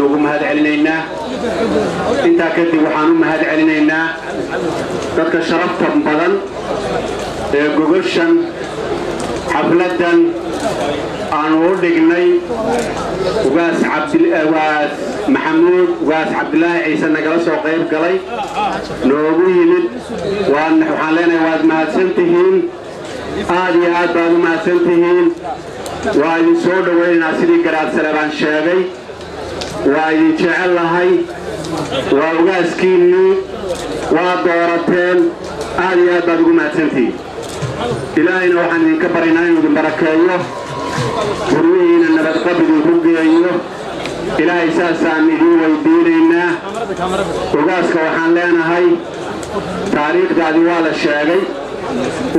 ugu mahad celinaynaa inta kadib waxaan u mahad celinaynaa dadka sharafta badan ee gogoshan xafladan aan u dhignay ugaas maxamuud ugaas cabdilaahi ciise nagala soo qayb galay noogu yimid waxaan leenahay waad mahadsantihiin aad iyo aad baad u mahadsantihiin waa idin soo dhawaynaynaa sidii garaad Salebaan sheegay waa idin jecel lahay waa ugaaskiinnii waa doorateen aad iyo aad baad ugu mahadsantihiin ilaahayna waxaan idinka baryaynaa inuu idin barakeeyo guryihiina nabadqab idinku geeyo ilaahay saasaan idin weydiinaynaa ugaaska waxaan leenahay taariikhdaadii waa la sheegay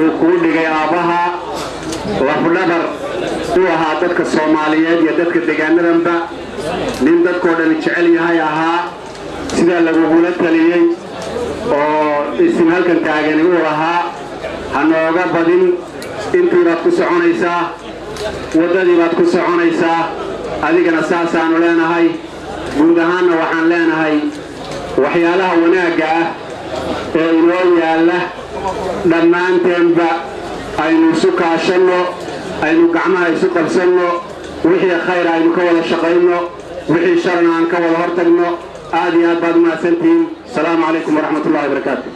uu kuu dhigay aabbaha lafdhabar uu ahaa dadka Soomaaliyeed iyo dadka deegaanadanba nin dadkoo dhan jecel yahay ahaa sida lagugula taliyey oo isim halkan taagan uu ahaa hanooga badin intii baad ku soconaysaa wadadii baad ku soconaysaa adigana saasaanu leenahay guud ahaanna waxaan leenahay waxyaalaha wanaagga ah ee inoo yaalla dhammaanteenba aynu isu kaashanno aynu gacmaha isu qabsanno wixii khayr aynu ka wada shaqayno wixii sharna aan ka wada hortagno aad iyo aad baad u mahadsantihiin asalaamu calaykum waraxmatullaahi wabarakaatu